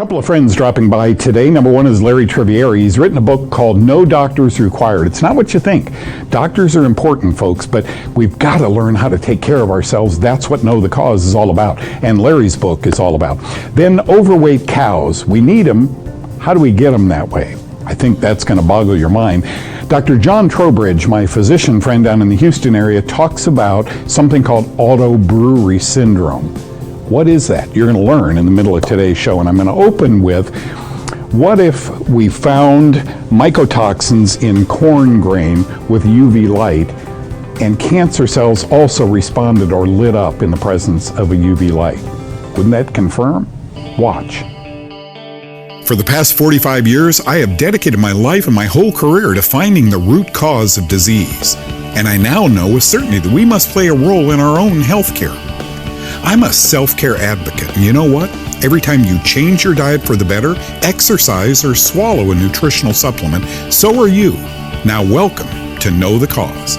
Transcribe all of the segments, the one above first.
Couple of friends dropping by today. Number one is Larry Trivieri. He's written a book called No Doctors Required. It's not what you think. Doctors are important, folks, but we've got to learn how to take care of ourselves. That's what Know the Cause is all about, and Larry's book is all about. Then overweight cows. We need them. How do we get them that way? I think that's going to boggle your mind. Dr. John Trowbridge, my physician friend down in the Houston area, talks about something called auto brewery syndrome. What is that? You're going to learn in the middle of today's show, and I'm going to open with, what if we found mycotoxins in corn grain with UV light, and cancer cells also responded or lit up in the presence of a UV light? Wouldn't that confirm? Watch. For the past 45 years, I have dedicated my life and my whole career to finding the root cause of disease. And I now know with certainty that we must play a role in our own health care. I'm a self-care advocate, and you know what? Every time you change your diet for the better, exercise, or swallow a nutritional supplement, so are you. Now welcome to Know the Cause.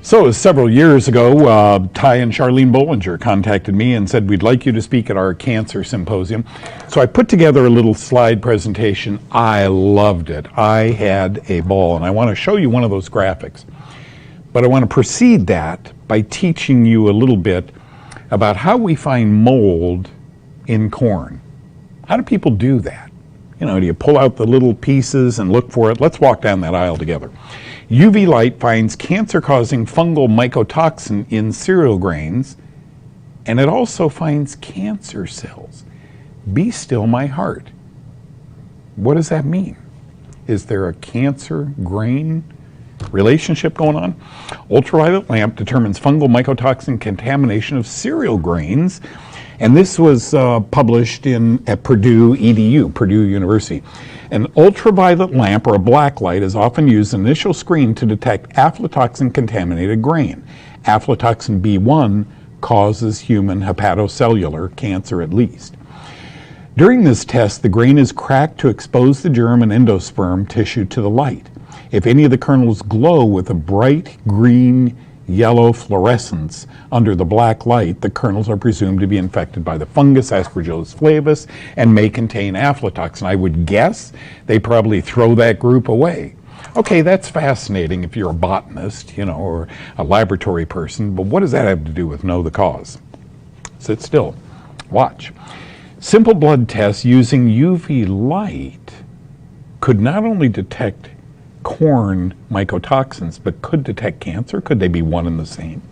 So several years ago, Ty and Charlene Bollinger contacted me and said, we'd like you to speak at our cancer symposium. So I put together a little slide presentation. I loved it. I had a ball, and I want to show you one of those graphics. But I want to precede that by teaching you a little bit about how we find mold in corn. How do people do that? You know, do you pull out the little pieces and look for it? Let's walk down that aisle together. UV light finds cancer-causing fungal mycotoxin in cereal grains, and it also finds cancer cells. Be still my heart. What does that mean? Is there a cancer-grain relationship going on? Ultraviolet lamp determines fungal mycotoxin contamination of cereal grains, and this was published at Purdue EDU, Purdue University. An ultraviolet lamp, or a black light, is often used as an initial screen to detect aflatoxin-contaminated grain. Aflatoxin B1 causes human hepatocellular cancer at least. During this test, the grain is cracked to expose the germ and endosperm tissue to the light. If any of the kernels glow with a bright green yellow fluorescence under the black light, the kernels are presumed to be infected by the fungus Aspergillus flavus and may contain aflatoxin. I would guess they probably throw that group away. Okay, that's fascinating if you're a botanist, or a laboratory person, but what does that have to do with Know the Cause? Sit still. Watch. Simple blood tests using UV light could not only detect corn mycotoxins, but could detect cancer. Could they be one and the same?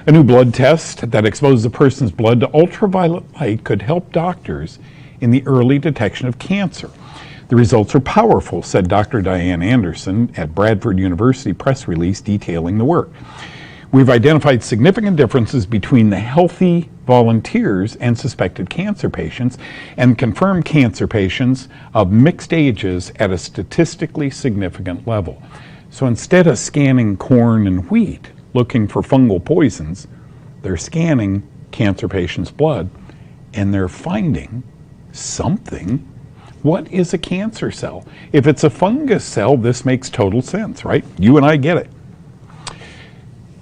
A new blood test that exposes a person's blood to ultraviolet light could help doctors in the early detection of cancer. The results are powerful, said Dr. Diane Anderson at Bradford University press release detailing the work. We've identified significant differences between the healthy volunteers and suspected cancer patients, and confirmed cancer patients of mixed ages at a statistically significant level. So instead of scanning corn and wheat looking for fungal poisons, they're scanning cancer patients' blood, and they're finding something. What is a cancer cell? If it's a fungus cell, this makes total sense, right? You and I get it.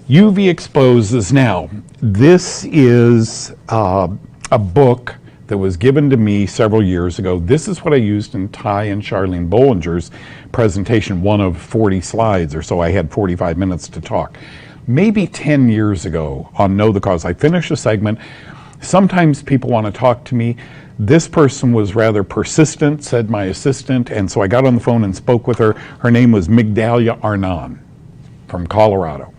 UV exposes. Now, this is a book that was given to me several years ago. This is what I used in Ty and Charlene Bollinger's presentation, one of 40 slides or so. I had 45 minutes to talk. Maybe 10 years ago on Know the Cause, I finished a segment. Sometimes people want to talk to me. This person was rather persistent, said my assistant, and so I got on the phone and spoke with her. Her name was Migdalia Arnon from Colorado.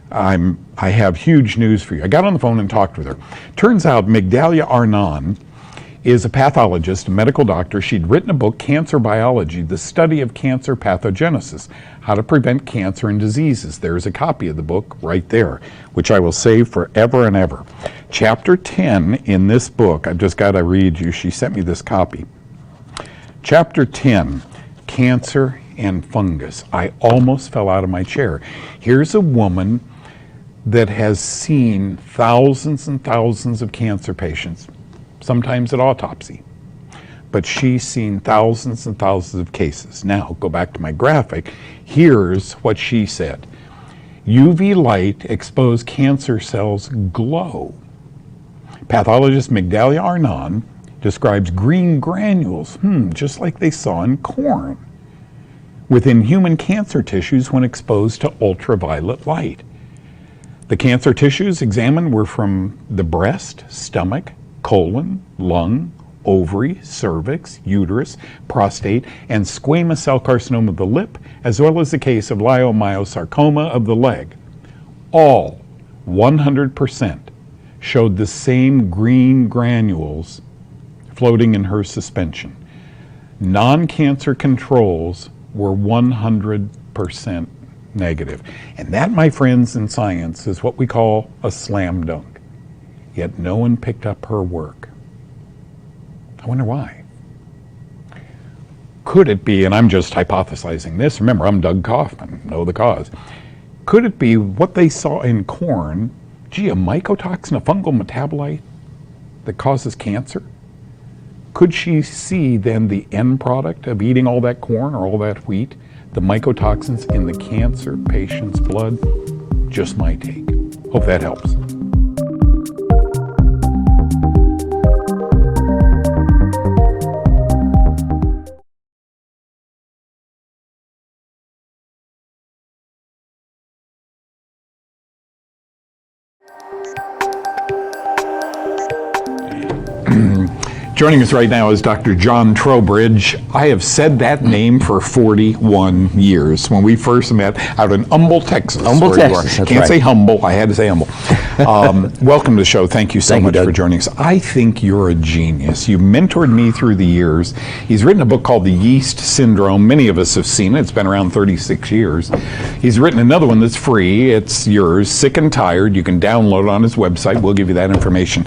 I have huge news for you. I got on the phone and talked with her. Turns out Migdalia Arnon is a pathologist, a medical doctor. She'd written a book, Cancer Biology, the study of cancer pathogenesis, how to prevent cancer and diseases. There's a copy of the book right there, which I will save forever and ever. Chapter 10 in this book, I've just got to read you. She sent me this copy. Chapter 10, Cancer and Fungus. I almost fell out of my chair. Here's a woman that has seen thousands and thousands of cancer patients, sometimes at autopsy. but she's seen thousands and thousands of cases. Now, go back to my graphic. Here's what she said. UV light exposed cancer cells glow. Pathologist Migdalia Arnon describes green granules, just like they saw in corn, within human cancer tissues when exposed to ultraviolet light. The cancer tissues examined were from the breast, stomach, colon, lung, ovary, cervix, uterus, prostate, and squamous cell carcinoma of the lip, as well as the case of leiomyosarcoma of the leg. All 100% showed the same green granules floating in her suspension. Non-cancer controls were 100% negative. And that, my friends, in science is what we call a slam dunk. Yet no one picked up her work. I wonder why. Could it be, and I'm just hypothesizing this, remember I'm Doug Kaufman, know the cause. Could it be what they saw in corn, a mycotoxin, a fungal metabolite that causes cancer? Could she see then the end product of eating all that corn or all that wheat, the mycotoxins in the cancer patient's blood? Just my take. Hope that helps. Joining us right now is Dr. John Trowbridge. I have said that name for 41 years. When we first met out in Humble, Texas. Humble, Texas. That's Can't right. say humble. I had to say humble. Welcome to the show. Thank you so much for joining us. I think you're a genius. You mentored me through the years. He's written a book called The Yeast Syndrome. Many of us have seen it. It's been around 36 years. He's written another one that's free. It's yours, Sick and Tired. You can download it on his website. We'll give you that information.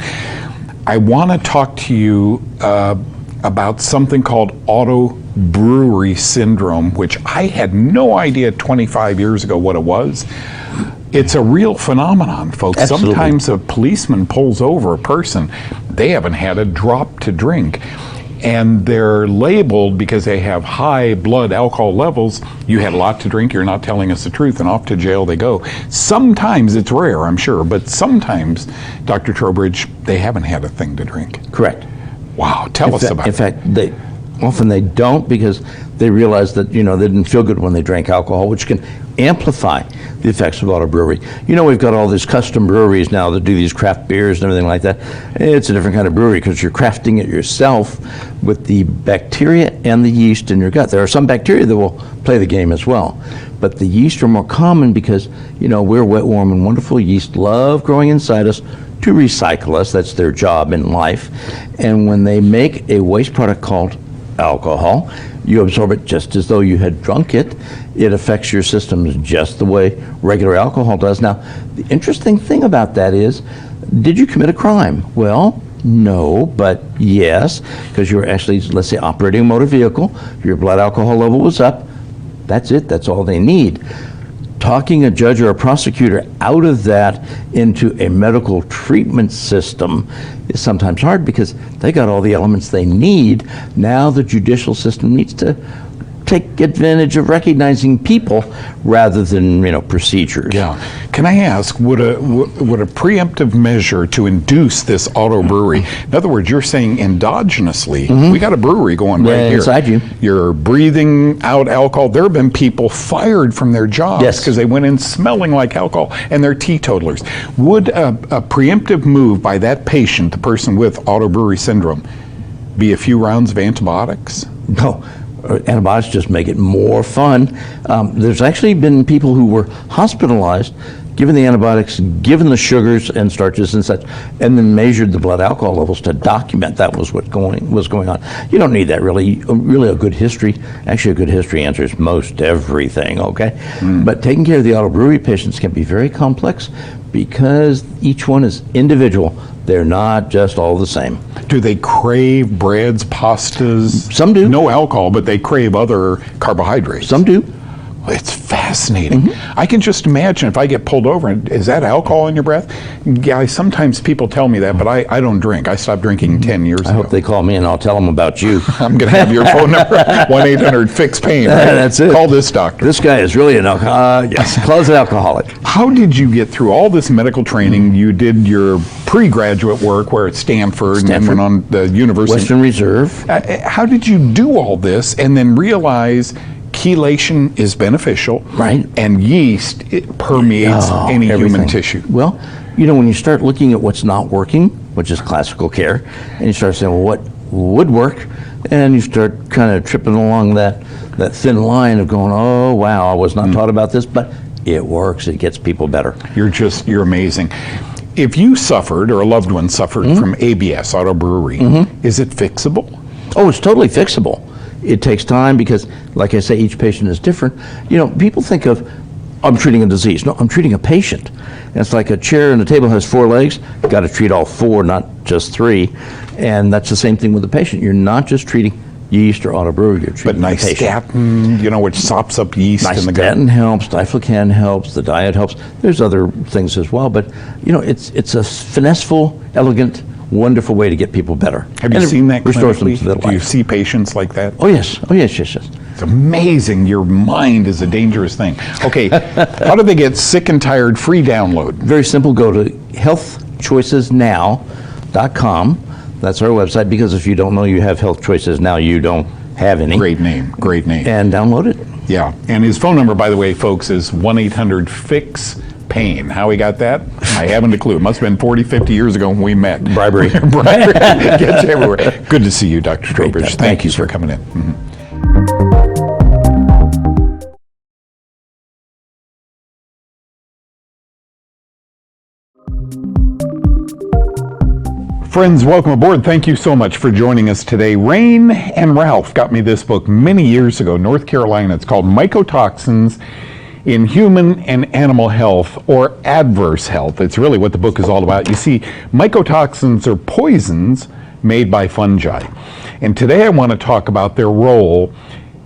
I want to talk to you about something called brewery syndrome, which I had no idea 25 years ago what it was. It's a real phenomenon, folks. Absolutely. Sometimes a policeman pulls over a person. They haven't had a drop to drink. And they're labeled because they have high blood alcohol levels. You had a lot to drink, you're not telling us the truth, and off to jail they go. Sometimes it's rare, I'm sure, but sometimes, Dr. Trowbridge, they haven't had a thing to drink. Correct. Wow, tell us about it. In fact, they don't, because they realize that, they didn't feel good when they drank alcohol, which can amplify the effects of autobrewery. We've got all these custom breweries now that do these craft beers and everything like that. It's a different kind of brewery because you're crafting it yourself with the bacteria and the yeast in your gut. There are some bacteria that will play the game as well, but the yeast are more common because, we're wet, warm, and wonderful. Yeast love growing inside us to recycle us. That's their job in life. And when they make a waste product called alcohol, you absorb it just as though you had drunk it. It affects your systems just the way regular alcohol does. Now, the interesting thing about that is, did you commit a crime? Well, no, but yes, because you were actually, let's say, operating a motor vehicle, your blood alcohol level was up. That's it, that's all they need. Talking a judge or a prosecutor out of that into a medical treatment system is sometimes hard because they got all the elements they need. Now the judicial system needs to take advantage of recognizing people rather than procedures. Yeah. Can I ask, would a preemptive measure to induce this auto brewery? In other words, you're saying endogenously, we got a brewery going right here. Inside you. You're breathing out alcohol. There have been people fired from their jobs because they went in smelling like alcohol, and they're teetotalers. Would a preemptive move by that patient, the person with auto brewery syndrome, be a few rounds of antibiotics? No. Antibiotics just make it more fun. There's actually been people who were hospitalized, given the antibiotics, given the sugars and starches and such, and then measured the blood alcohol levels to document that was what was going on. You don't need that really a good history. Actually, a good history answers most everything, okay? But taking care of the auto brewery patients can be very complex because each one is individual. They're not just all the same. Do they crave breads, pastas? Some do. No alcohol, but they crave other carbohydrates. Some do. It's fascinating. fascinating. I can just imagine if I get pulled over, and is that alcohol in your breath? Yeah, sometimes people tell me that, but I don't drink. I stopped drinking 10 years ago. I hope they call me and I'll tell them about you. I'm going to have your phone number, 1-800-FIX-PAIN. Right? That's it. Call this doctor. This guy is really an closet alcoholic. How did you get through all this medical training? You did your pre-graduate work where at Stanford, and then went on the University. Western Reserve. How did you do all this and then realize chelation is beneficial, right? And yeast, it permeates any human tissue? Well, when you start looking at what's not working, which is classical care, and you start saying, well, what would work? And you start kind of tripping along that thin line of going, oh, wow, I was not taught about this, but it works. It gets people better. You're amazing. If you suffered or a loved one suffered from ABS, auto brewery, is it fixable? Oh, it's totally fixable. It takes time because, like I say, each patient is different. People think of, I'm treating a disease. No, I'm treating a patient. And it's like a chair and a table has 4 legs. You've got to treat all 4, not just 3. And that's the same thing with the patient. You're not just treating yeast or auto brewery, you're treating the patient. Nystatin, which sops up yeast in the gut. Nystatin helps, diflucan helps, the diet helps. There's other things as well, but it's a finesseful, elegant, wonderful way to get people better. Have you seen that clinically? Do you see patients like that? Oh yes. It's amazing. Your mind is a dangerous thing. Okay, how do they get sick and tired free download? Very simple. Go to healthchoicesnow.com. That's our website, because if you don't know you have Health Choices Now, you don't have any. Great name. And download it. Yeah, and his phone number, by the way, folks, is 1-800-FIX-PAIN. How he got that? I haven't a clue. It must have been 40, 50 years ago when we met. Bribery. Gets you everywhere. Good to see you, Dr. Trowbridge. Thank you for coming in. Friends, welcome aboard. Thank you so much for joining us today. Rain and Ralph got me this book many years ago, North Carolina. It's called Mycotoxins in Human and Animal Health, or Adverse Health. It's really what the book is all about. You see, mycotoxins are poisons made by fungi. And today I want to talk about their role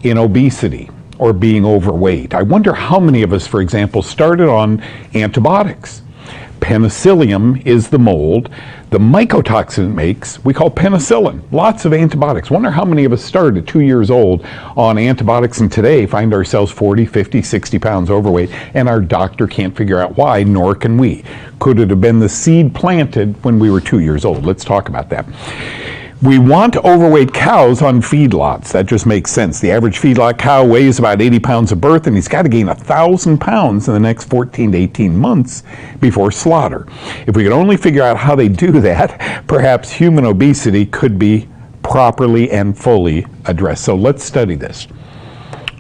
in obesity or being overweight. I wonder how many of us, for example, started on antibiotics. Penicillium is the mold. The mycotoxin it makes, we call penicillin. Lots of antibiotics. Wonder how many of us started at 2 years old on antibiotics and today find ourselves 40, 50, 60 pounds overweight, and our doctor can't figure out why, nor can we. Could it have been the seed planted when we were 2 years old? Let's talk about that. We want overweight cows on feedlots. That just makes sense. The average feedlot cow weighs about 80 pounds at birth, and he's got to gain 1,000 pounds in the next 14 to 18 months before slaughter. If we could only figure out how they do that, perhaps human obesity could be properly and fully addressed. So let's study this.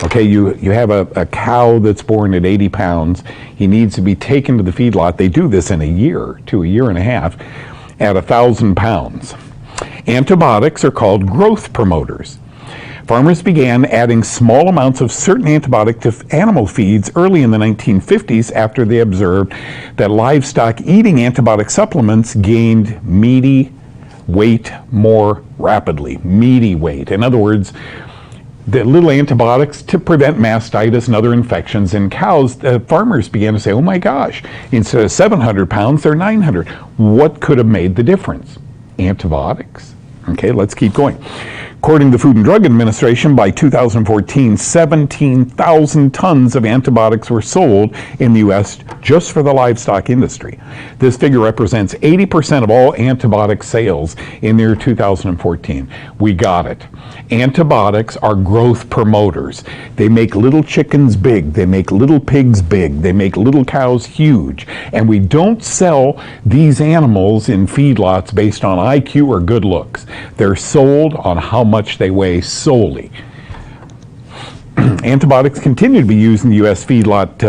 Okay, you have a cow that's born at 80 pounds. He needs to be taken to the feedlot. They do this in a year to a year and a half at 1,000 pounds. Antibiotics are called growth promoters. Farmers began adding small amounts of certain antibiotic to animal feeds early in the 1950s after they observed that livestock eating antibiotic supplements gained meaty weight more rapidly. Meaty weight. In other words, the little antibiotics to prevent mastitis and other infections in cows, farmers began to say, oh my gosh, instead of 700 pounds, they're 900. What could have made the difference? Antibiotics. Okay, let's keep going. According to the Food and Drug Administration, by 2014, 17,000 tons of antibiotics were sold in the U.S. just for the livestock industry. This figure represents 80% of all antibiotic sales in the year 2014. We got it. Antibiotics are growth promoters. They make little chickens big. They make little pigs big. They make little cows huge. And we don't sell these animals in feedlots based on IQ or good looks. They're sold on how much they weigh solely. Antibiotics continue to be used in the U.S. feedlot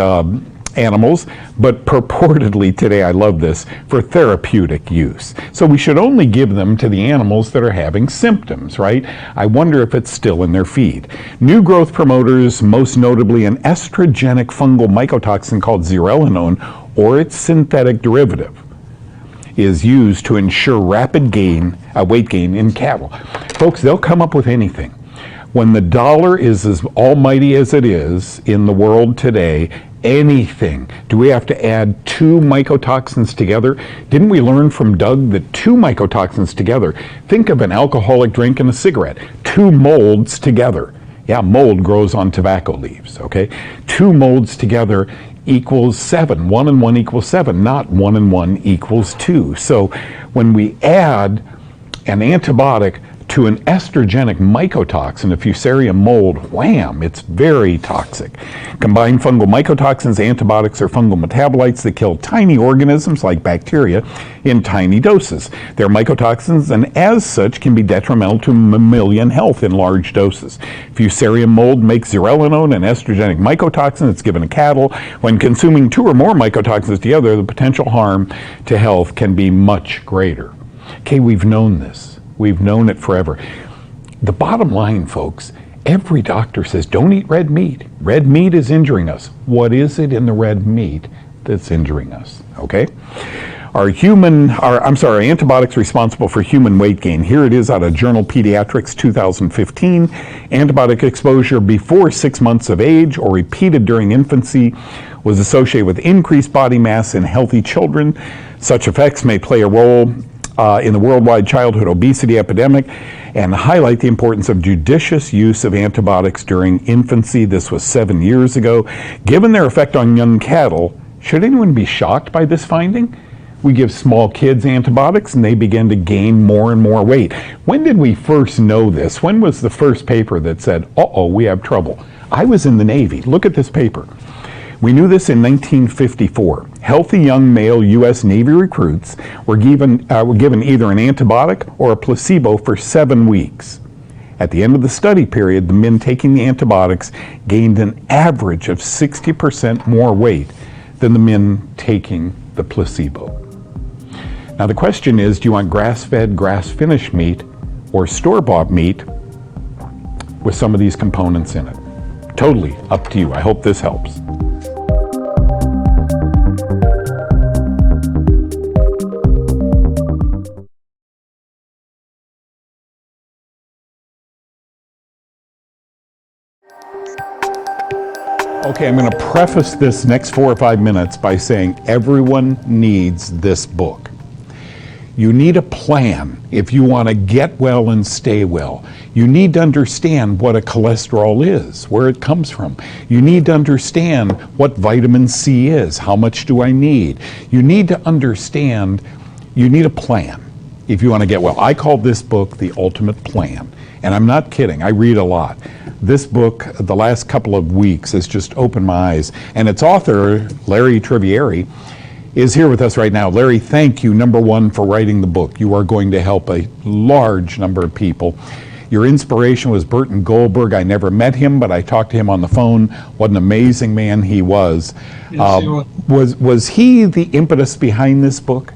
animals, but purportedly today, I love this, for therapeutic use. So we should only give them to the animals that are having symptoms, right? I wonder if it's still in their feed. New growth promoters, most notably an estrogenic fungal mycotoxin called zearalenone, or its synthetic derivative, is used to ensure rapid weight gain in cattle. Folks, they'll come up with anything. When the dollar is as almighty as it is in the world today, anything, do we have to add 2 mycotoxins together? Didn't we learn from Doug that 2 mycotoxins together, think of an alcoholic drink and a cigarette, 2 molds together. Yeah, mold grows on tobacco leaves, okay? 2 molds together equals 7. 1 and 1 equals 7, not 1 and 1 equals 2. So when we add an antibiotic to an estrogenic mycotoxin, a Fusarium mold, wham, it's very toxic. Combined fungal mycotoxins, antibiotics are fungal metabolites that kill tiny organisms like bacteria in tiny doses. They're mycotoxins and as such can be detrimental to mammalian health in large doses. Fusarium mold makes zearalenone, an estrogenic mycotoxin that's given to cattle. When consuming 2 or more mycotoxins together, the potential harm to health can be much greater. Okay, we've known this. We've known it forever. The bottom line, folks, every doctor says don't eat red meat. Red meat is injuring us. What is it in the red meat that's injuring us? Okay? Antibiotics responsible for human weight gain. Here it is out of Journal Pediatrics 2015. Antibiotic exposure before 6 months of age or repeated during infancy was associated with increased body mass in healthy children. Such effects may play a role in the worldwide childhood obesity epidemic and highlight the importance of judicious use of antibiotics during infancy. This was 7 years ago. Given their effect on young cattle, should anyone be shocked by this finding? We give small kids antibiotics and they begin to gain more and more weight. When did we first know this? When was the first paper that said, uh-oh, we have trouble? I was in the Navy. Look at this paper. We knew this in 1954. Healthy young male U.S. Navy recruits were given either an antibiotic or a placebo for 7 weeks. At the end of the study period, the men taking the antibiotics gained an average of 60% more weight than the men taking the placebo. Now the question is, do you want grass-fed, grass-finished meat or store-bought meat with some of these components in it? Totally up to you. I hope this helps. Okay, I'm going to preface this next 4 or 5 minutes by saying everyone needs this book. You need a plan if you want to get well and stay well. You need to understand what a cholesterol is, where it comes from. You need to understand what vitamin C is, how much do I need. You need to understand, you need a plan if you want to get well. I call this book The Ultimate Plan, and I'm not kidding, I read a lot. This book, the last couple of weeks, has just opened my eyes. And its author, Larry Trivieri, is here with us right now. Larry, thank you, number one, for writing the book. You are going to help a large number of people. Your inspiration was Burton Goldberg. I never met him, but I talked to him on the phone. What an amazing man he was. Yes, he was. Was he the impetus behind this book?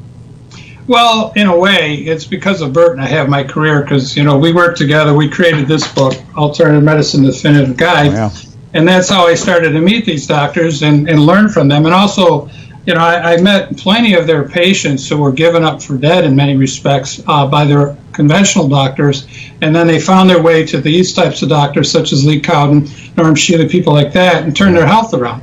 Well, in a way, it's because of Bert and I have my career because, we worked together. We created this book, Alternative Medicine Definitive Guide. Oh, yeah. And that's how I started to meet these doctors and learn from them. And also, I met plenty of their patients who were given up for dead in many respects by their conventional doctors. And then they found their way to these types of doctors, such as Lee Cowden, Norm Shealy, people like that, and turned their health around.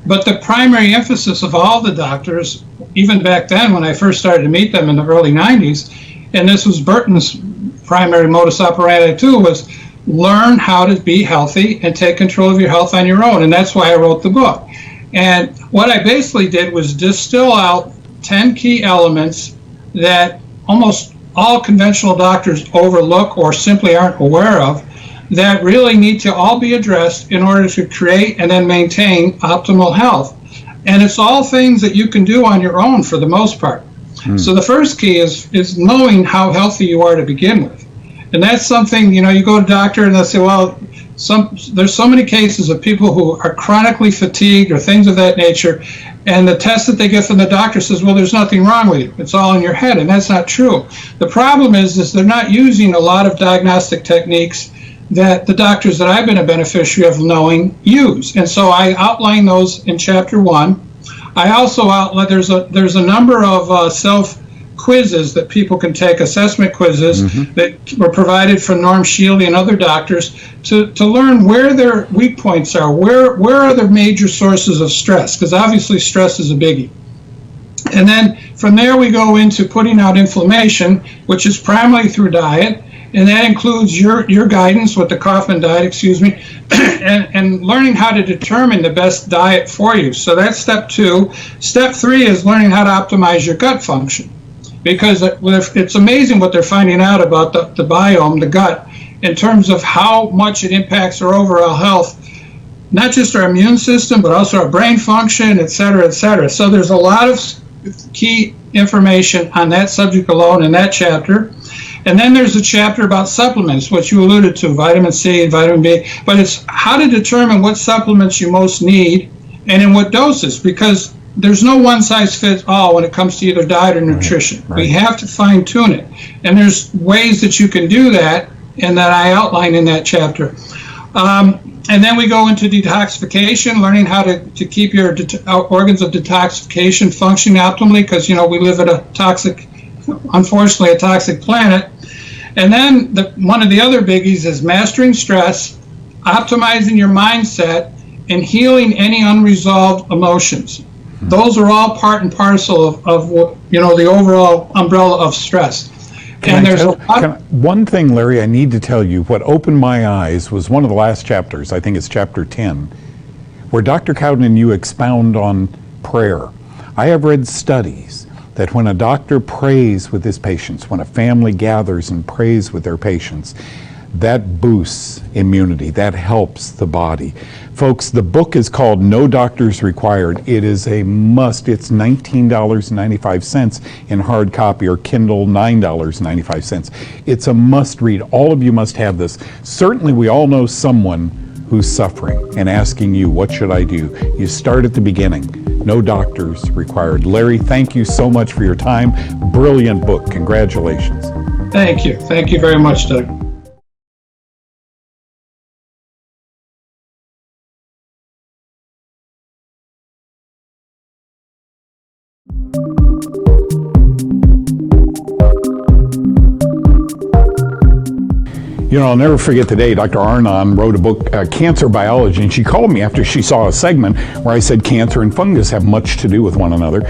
But the primary emphasis of all the doctors, even back then when I first started to meet them in the early 90s, and this was Burton's primary modus operandi too, was learn how to be healthy and take control of your health on your own. And that's why I wrote the book. And what I basically did was distill out 10 key elements that almost all conventional doctors overlook or simply aren't aware of, that really need to all be addressed in order to create and then maintain optimal health. And it's all things that you can do on your own for the most part. So the first key is knowing how healthy you are to begin with. And that's something, you go to a doctor and they'll say, well, there's so many cases of people who are chronically fatigued or things of that nature, and the test that they get from the doctor says, well, there's nothing wrong with you. It's all in your head, and that's not true. The problem is they're not using a lot of diagnostic techniques that the doctors that I've been a beneficiary of knowing use. And so I outline those in chapter 1. I also outline there's a number of quizzes that people can take, assessment quizzes that were provided from Norm Shieldy and other doctors to learn where their weak points are, where are their major sources of stress, because obviously stress is a biggie. And then from there we go into putting out inflammation, which is primarily through diet, and that includes your guidance with the Kaufman diet, and learning how to determine the best diet for you. So that's step 2. Step 3 is learning how to optimize your gut function, because it's amazing what they're finding out about the biome, the gut, in terms of how much it impacts our overall health, not just our immune system, but also our brain function, et cetera, et cetera. So there's a lot of key information on that subject alone in that chapter. And then there's a chapter about supplements, which you alluded to, vitamin C and vitamin B, but it's how to determine what supplements you most need and in what doses, because there's no one size fits all when it comes to either diet or nutrition. Right. We have to fine tune it. And there's ways that you can do that, and that I outline in that chapter. And then we go into detoxification, learning how to keep your organs of detoxification functioning optimally, because, we live at unfortunately, a toxic planet. And then one of the other biggies is mastering stress, optimizing your mindset, and healing any unresolved emotions. Those are all part and parcel of the overall umbrella of stress. One thing, Larry, I need to tell you, what opened my eyes was one of the last chapters, I think it's chapter 10, where Dr. Cowden and you expound on prayer. I have read studies that when a doctor prays with his patients, when a family gathers and prays with their patients, that boosts immunity, that helps the body. Folks, the book is called No Doctors Required. It is a must. It's $19.95 in hard copy, or Kindle $9.95. It's a must read. All of you must have this. Certainly we all know someone who's suffering and asking you, what should I do? You start at the beginning. No Doctors Required. Larry, thank you so much for your time. Brilliant book. Congratulations. Thank you. Thank you very much, Doug. I'll never forget the day Dr. Arnon wrote a book, Cancer Biology, and she called me after she saw a segment where I said cancer and fungus have much to do with one another.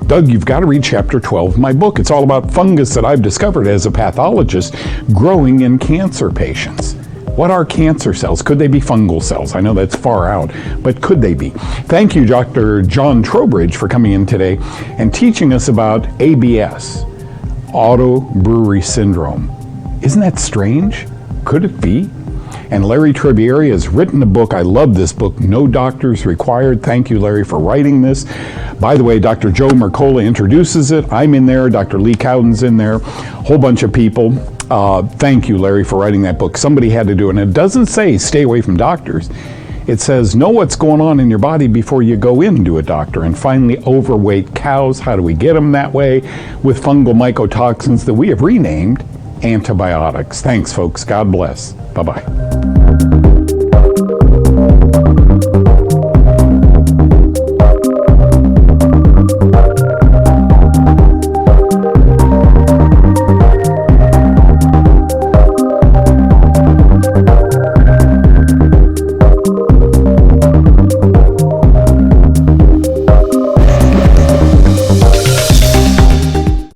Doug, you've got to read chapter 12 of my book. It's all about fungus that I've discovered as a pathologist growing in cancer patients. What are cancer cells? Could they be fungal cells? I know that's far out, but could they be? Thank you, Dr. John Trowbridge, for coming in today and teaching us about ABS, auto brewery syndrome. Isn't that strange? Could it be? And Larry Trivieri has written a book. I love this book, No Doctors Required. Thank you, Larry, for writing this. By the way, Dr. Joe Mercola introduces it. I'm in there. Dr. Lee Cowden's in there. A whole bunch of people. Thank you, Larry, for writing that book. Somebody had to do it. And it doesn't say stay away from doctors. It says know what's going on in your body before you go into a doctor. And finally, overweight cows. How do we get them that way? With fungal mycotoxins that we have renamed antibiotics. Thanks, folks. God bless. Bye-bye.